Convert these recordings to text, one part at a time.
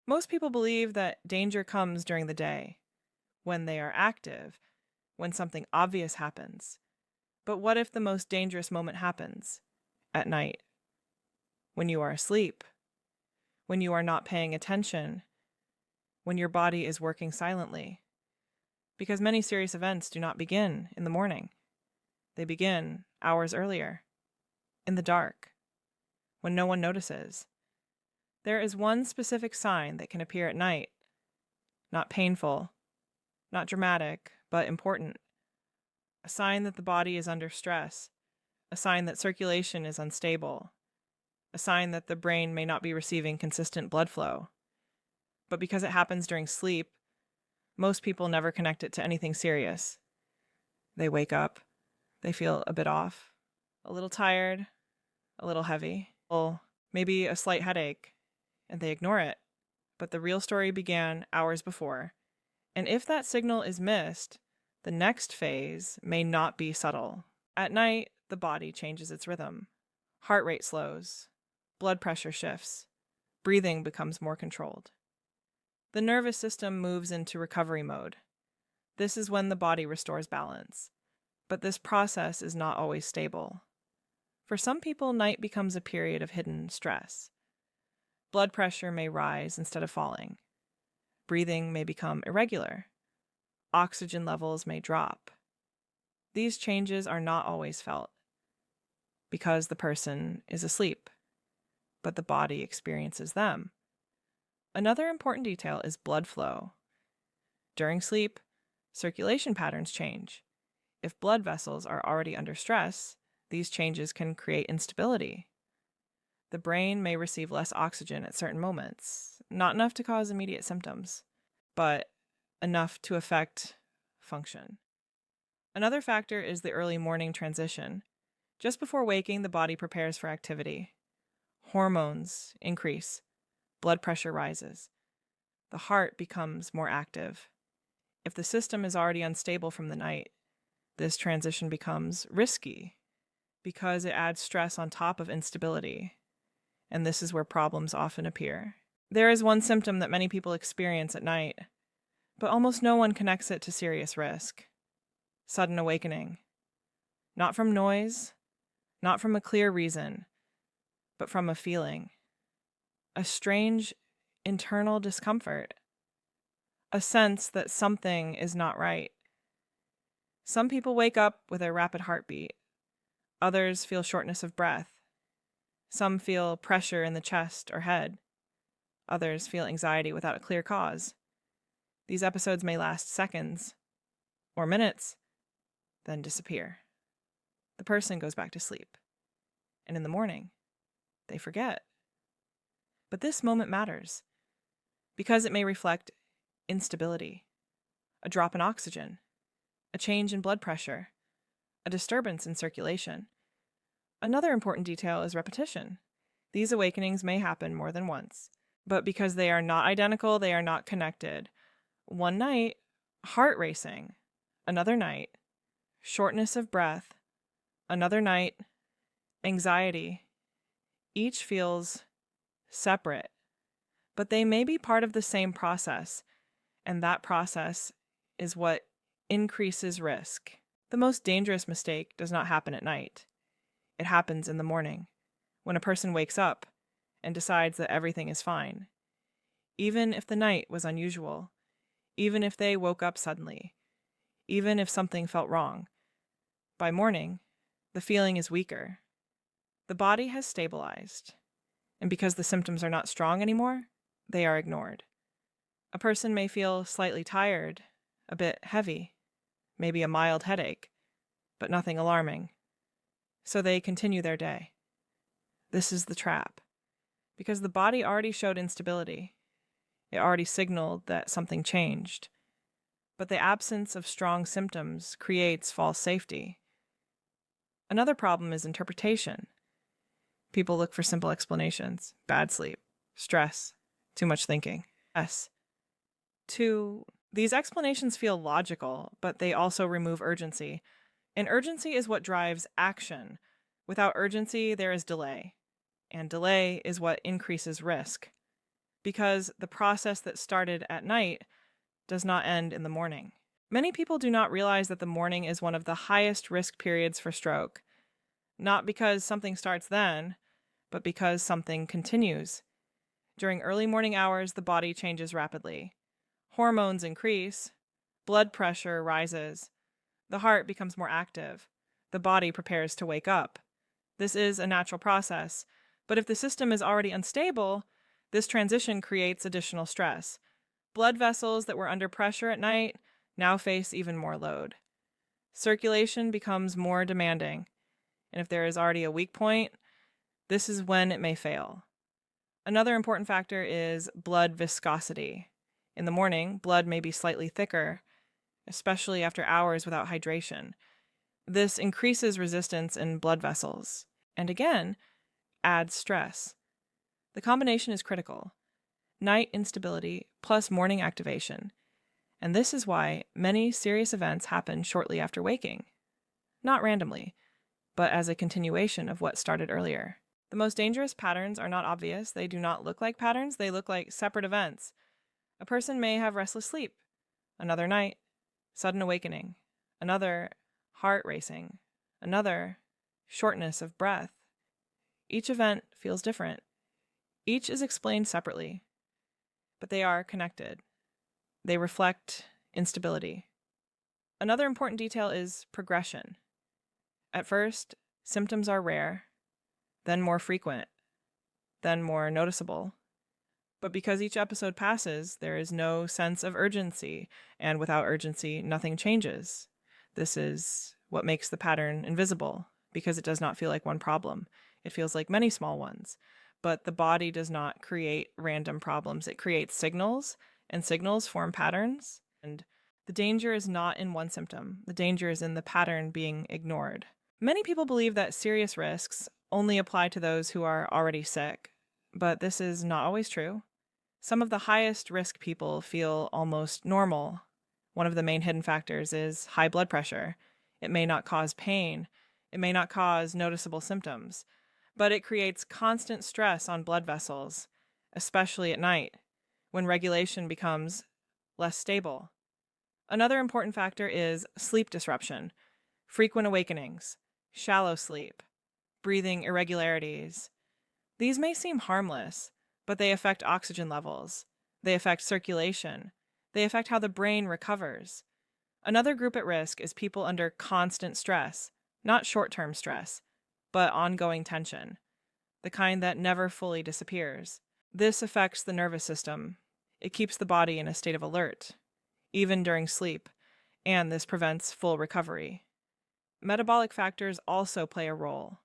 Most people believe that danger comes during the day, when they are active, when something obvious happens. But what if the most dangerous moment happens at night, when you are asleep, when you are not paying attention, when your body is working silently? Because many serious events do not begin in the morning. They begin hours earlier, in the dark, when no one notices. There is one specific sign that can appear at night, not painful, not dramatic, but important. A sign that the body is under stress, a sign that circulation is unstable, a sign that the brain may not be receiving consistent blood flow. But because it happens during sleep, most people never connect it to anything serious. They wake up, they feel a bit off, a little tired, a little heavy, or maybe a slight headache, and they ignore it. But the real story began hours before. And if that signal is missed, the next phase may not be subtle. At night, the body changes its rhythm. Heart rate slows, blood pressure shifts, breathing becomes more controlled. The nervous system moves into recovery mode. This is when the body restores balance. But this process is not always stable. For some people, night becomes a period of hidden stress. Blood pressure may rise instead of falling. Breathing may become irregular. Oxygen levels may drop. These changes are not always felt because the person is asleep, but the body experiences them. Another important detail is blood flow. During sleep, circulation patterns change. If blood vessels are already under stress, these changes can create instability. The brain may receive less oxygen at certain moments, not enough to cause immediate symptoms, but enough to affect function. Another factor is the early morning transition. Just before waking, the body prepares for activity. Hormones increase, blood pressure rises, the heart becomes more active. If the system is already unstable from the night, this transition becomes risky because it adds stress on top of instability, and this is where problems often appear. There is one symptom that many people experience at night, but almost no one connects it to serious risk. Sudden awakening. Not from noise, not from a clear reason, but from a feeling. A strange internal discomfort. A sense that something is not right. Some people wake up with a rapid heartbeat. Others feel shortness of breath. Some feel pressure in the chest or head. Others feel anxiety without a clear cause. These episodes may last seconds or minutes, then disappear. The person goes back to sleep, and in the morning, they forget. But this moment matters because it may reflect instability, a drop in oxygen, a change in blood pressure, a disturbance in circulation. Another important detail is repetition. These awakenings may happen more than once, but because they are not identical, they are not connected. One night, heart racing. Another night, shortness of breath. Another night, anxiety. Each feels separate, but they may be part of the same process, and that process is what increases risk. The most dangerous mistake does not happen at night. It happens in the morning, when a person wakes up and decides that everything is fine. Even if the night was unusual, even if they woke up suddenly, even if something felt wrong, by morning, the feeling is weaker. The body has stabilized, and because the symptoms are not strong anymore, they are ignored. A person may feel slightly tired, a bit heavy, maybe a mild headache, but nothing alarming. So they continue their day. This is the trap, because the body already showed instability. It already signaled that something changed. But the absence of strong symptoms creates false safety. Another problem is interpretation. People look for simple explanations: bad sleep, stress, too much thinking. These explanations feel logical, but they also remove urgency. And urgency is what drives action. Without urgency, there is delay. And delay is what increases risk. because the process that started at night does not end in the morning. Many people do not realize that the morning is one of the highest risk periods for stroke, not because something starts then, but because something continues. During early morning hours, the body changes rapidly. Hormones increase, blood pressure rises, the heart becomes more active, the body prepares to wake up. This is a natural process, but if the system is already unstable, this transition creates additional stress. Blood vessels that were under pressure at night now face even more load. Circulation becomes more demanding, and if there is already a weak point, this is when it may fail. Another important factor is blood viscosity. In the morning, blood may be slightly thicker, especially after hours without hydration. This increases resistance in blood vessels, and again, adds stress. The combination is critical. Night instability plus morning activation. And this is why many serious events happen shortly after waking. Not randomly, but as a continuation of what started earlier. The most dangerous patterns are not obvious. They do not look like patterns. They look like separate events. A person may have restless sleep. Another night, sudden awakening. Another, heart racing. Another, shortness of breath. Each event feels different. Each is explained separately, but they are connected. They reflect instability. Another important detail is progression. At first, symptoms are rare, then more frequent, then more noticeable. But because each episode passes, there is no sense of urgency, and without urgency, nothing changes. This is what makes the pattern invisible, because it does not feel like one problem. It feels like many small ones. But the body does not create random problems. It creates signals, and signals form patterns. And the danger is not in one symptom. The danger is in the pattern being ignored. Many people believe that serious risks only apply to those who are already sick, but this is not always true. Some of the highest risk people feel almost normal. One of the main hidden factors is high blood pressure. It may not cause pain. It may not cause noticeable symptoms, but it creates constant stress on blood vessels, especially at night, when regulation becomes less stable. Another important factor is sleep disruption, frequent awakenings, shallow sleep, breathing irregularities. These may seem harmless, but they affect oxygen levels. They affect circulation. They affect how the brain recovers. Another group at risk is people under constant stress, not short-term stress, but ongoing tension, the kind that never fully disappears. This affects the nervous system. It keeps the body in a state of alert, even during sleep, and this prevents full recovery. Metabolic factors also play a role.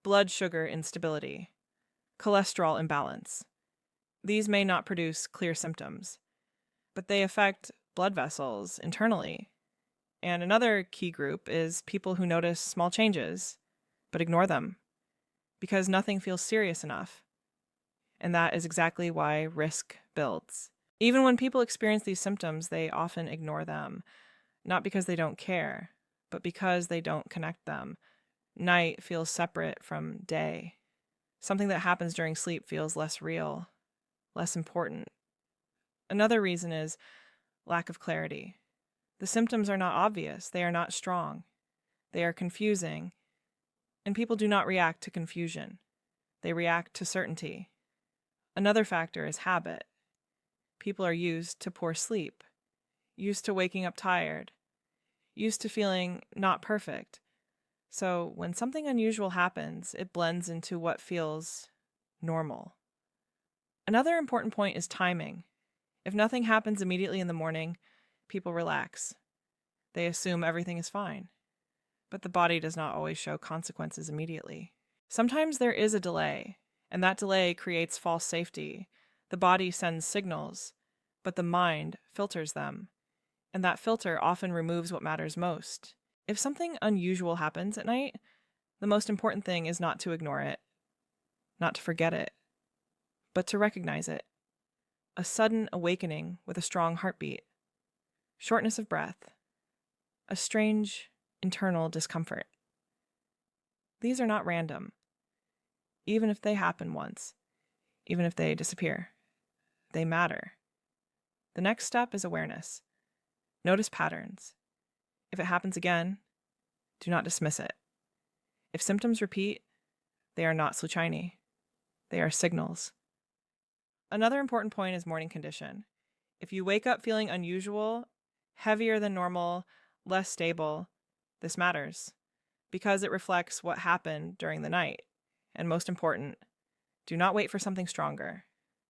Blood sugar instability, cholesterol imbalance. These may not produce clear symptoms, but they affect blood vessels internally. And another key group is people who notice small changes, but ignore them, because nothing feels serious enough. And that is exactly why risk builds. Even when people experience these symptoms, they often ignore them, not because they don't care, but because they don't connect them. Night feels separate from day. Something that happens during sleep feels less real, less important. Another reason is lack of clarity. The symptoms are not obvious. They are not strong. They are confusing. And people do not react to confusion. They react to certainty. Another factor is habit. People are used to poor sleep, used to waking up tired, used to feeling not perfect. So when something unusual happens, it blends into what feels normal. Another important point is timing. If nothing happens immediately in the morning, people relax. They assume everything is fine. But the body does not always show consequences immediately. Sometimes there is a delay, and that delay creates false safety. The body sends signals, but the mind filters them, and that filter often removes what matters most. If something unusual happens at night, the most important thing is not to ignore it, not to forget it, but to recognize it. A sudden awakening with a strong heartbeat, shortness of breath, a strange internal discomfort. These are not random, even if they happen once, even if they disappear. They matter. The next step is awareness. Notice patterns. If it happens again, do not dismiss it. If symptoms repeat, they are not sluchini. They are signals. Another important point is morning condition. If you wake up feeling unusual, heavier than normal, less stable, this matters because it reflects what happened during the night. And most important, do not wait for something stronger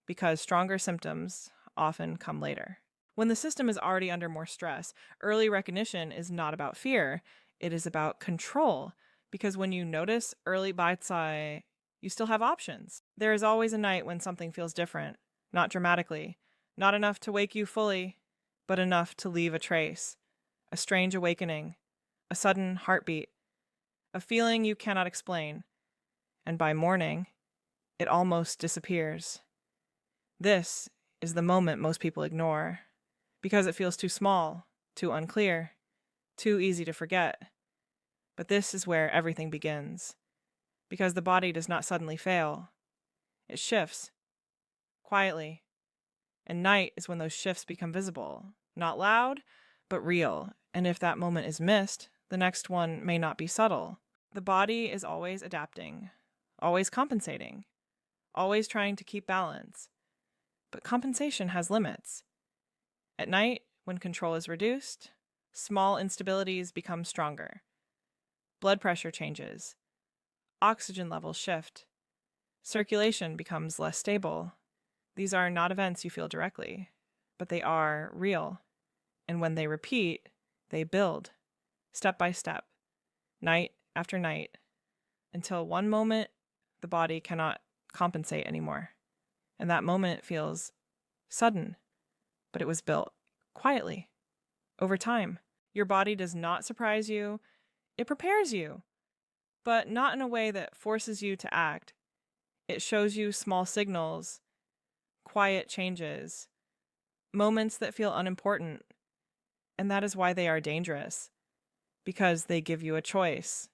because stronger symptoms often come later. When the system is already under more stress, early recognition is not about fear. It is about control because when you notice early bite-size, you still have options. There is always a night when something feels different, not dramatically, not enough to wake you fully, but enough to leave a trace, a strange awakening, a sudden heartbeat, a feeling you cannot explain. And by morning, it almost disappears. This is the moment most people ignore because it feels too small, too unclear, too easy to forget. But this is where everything begins because the body does not suddenly fail. It shifts quietly. And night is when those shifts become visible, not loud, but real. And if that moment is missed, the next one may not be subtle. The body is always adapting, always compensating, always trying to keep balance. But compensation has limits. At night, when control is reduced, small instabilities become stronger. Blood pressure changes. Oxygen levels shift. Circulation becomes less stable. These are not events you feel directly, but they are real. And when they repeat, they build, step by step, night after night, until one moment the body cannot compensate anymore. And that moment feels sudden, but it was built quietly, over time. Your body does not surprise you, it prepares you, but not in a way that forces you to act. It shows you small signals, quiet changes, moments that feel unimportant, and that is why they are dangerous, because they give you a choice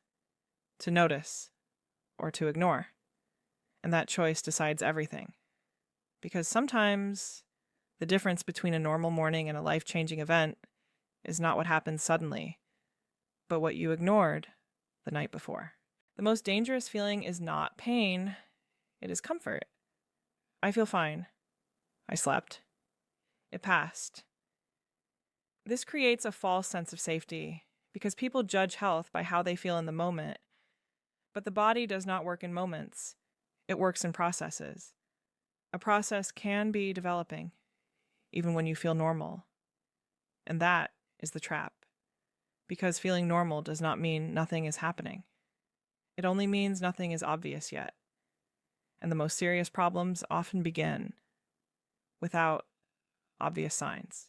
to notice or to ignore, and that choice decides everything. Because sometimes the difference between a normal morning and a life-changing event is not what happens suddenly, but what you ignored the night before. The most dangerous feeling is not pain, it is comfort. I feel fine. I slept. It passed. This creates a false sense of safety because people judge health by how they feel in the moment. But the body does not work in moments. It works in processes. A process can be developing, even when you feel normal. And that is the trap. Because feeling normal does not mean nothing is happening. It only means nothing is obvious yet. And the most serious problems often begin without obvious signs.